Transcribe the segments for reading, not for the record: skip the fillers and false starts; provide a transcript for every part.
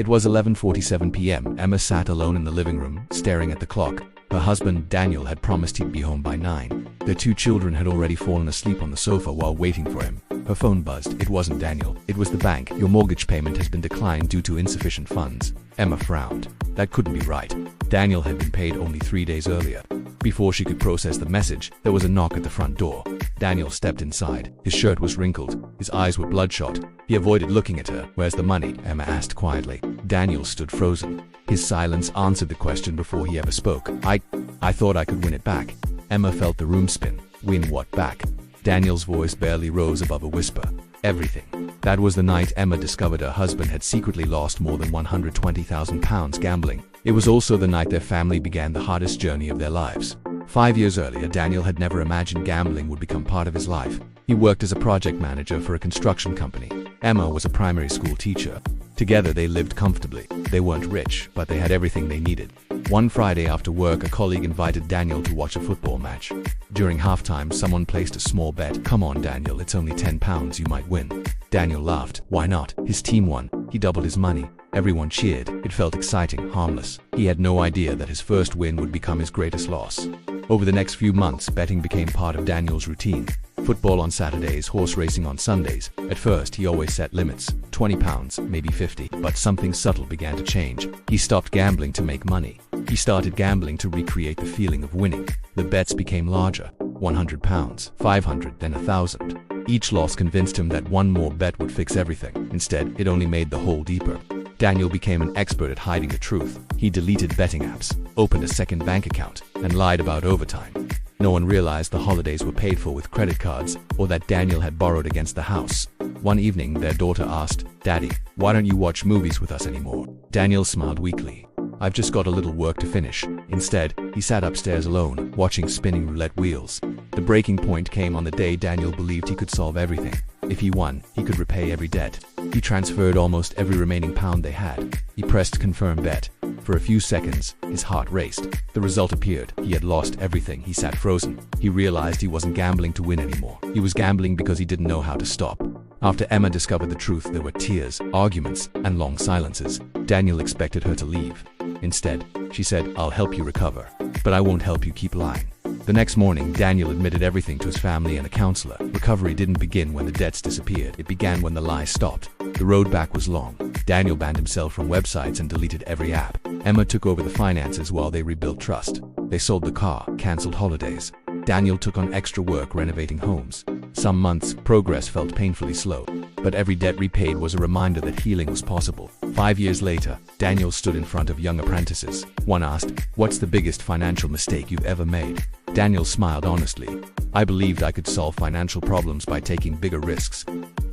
It was 11:47 p.m. Emma sat alone in the living room, staring at the clock. Her husband, Daniel, had promised he'd be home by 9. Their 2 children had already fallen asleep on the sofa while waiting for him. Her phone buzzed. It wasn't Daniel. It was the bank. "Your mortgage payment has been declined due to insufficient funds." Emma frowned. That couldn't be right. Daniel had been paid only 3 days earlier. Before she could process the message, there was a knock at the front door. Daniel stepped inside. His shirt was wrinkled. His eyes were bloodshot. He avoided looking at her. "Where's the money?" Emma asked quietly. Daniel stood frozen. His silence answered the question before he ever spoke. I thought I could win it back." Emma felt the room spin. "Win what back?" Daniel's voice barely rose above a whisper. "Everything." That was the night Emma discovered her husband had secretly lost more than £120,000 gambling. It was also the night their family began the hardest journey of their lives. 5 years earlier, Daniel had never imagined gambling would become part of his life. He worked as a project manager for a construction company. Emma was a primary school teacher. Together they lived comfortably. They weren't rich, but they had everything they needed. One Friday after work, a colleague invited Daniel to watch a football match. During halftime, someone placed a small bet. "Come on, Daniel, it's only £10, you might win." Daniel laughed. Why not? His team won. He doubled his money. Everyone cheered. It felt exciting, harmless. He had no idea that his first win would become his greatest loss. Over the next few months, betting became part of Daniel's routine. Football on Saturdays, horse racing on Sundays. At first, he always set limits. £20, maybe 50. But something subtle began to change. He stopped gambling to make money. He started gambling to recreate the feeling of winning. The bets became larger. £100, 500, then 1,000. Each loss convinced him that one more bet would fix everything. Instead, it only made the hole deeper. Daniel became an expert at hiding the truth. He deleted betting apps, opened a second bank account, and lied about overtime. No one realized the holidays were paid for with credit cards, or that Daniel had borrowed against the house. One evening, their daughter asked, "Daddy, why don't you watch movies with us anymore?" Daniel smiled weakly. "I've just got a little work to finish." Instead, he sat upstairs alone, watching spinning roulette wheels. The breaking point came on the day Daniel believed he could solve everything. If he won, he could repay every debt. He transferred almost every remaining pound they had. He pressed confirm bet. For a few seconds, his heart raced. The result appeared. He had lost everything. He sat frozen. He realized he wasn't gambling to win anymore. He was gambling because he didn't know how to stop. After Emma discovered the truth, there were tears, arguments, and long silences. Daniel expected her to leave. Instead, she said, "I'll help you recover, but I won't help you keep lying." The next morning, Daniel admitted everything to his family and a counselor. Recovery didn't begin when the debts disappeared. It began when the lies stopped. The road back was long. Daniel banned himself from websites and deleted every app. Emma took over the finances while they rebuilt trust. They sold the car, canceled holidays. Daniel took on extra work renovating homes. Some months, progress felt painfully slow, but every debt repaid was a reminder that healing was possible. 5 years later, Daniel stood in front of young apprentices. One asked, "What's the biggest financial mistake you've ever made?" Daniel smiled honestly. "I believed I could solve financial problems by taking bigger risks."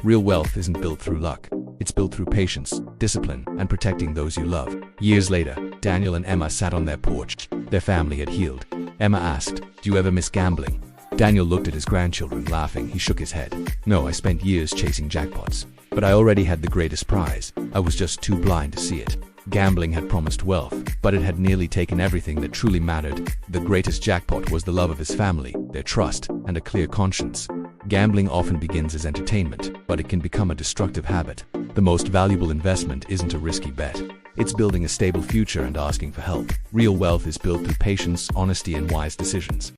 Real wealth isn't built through luck. It's built through patience, discipline, and protecting those you love. Years later, Daniel and Emma sat on their porch. Their family had healed. Emma asked, "Do you ever miss gambling?" Daniel looked at his grandchildren, laughing. He shook his head. "No, I spent years chasing jackpots. But I already had the greatest prize. I was just too blind to see it." Gambling had promised wealth, but it had nearly taken everything that truly mattered. The greatest jackpot was the love of his family, their trust, and a clear conscience. Gambling often begins as entertainment, but it can become a destructive habit. The most valuable investment isn't a risky bet. It's building a stable future and asking for help. Real wealth is built through patience, honesty, and wise decisions.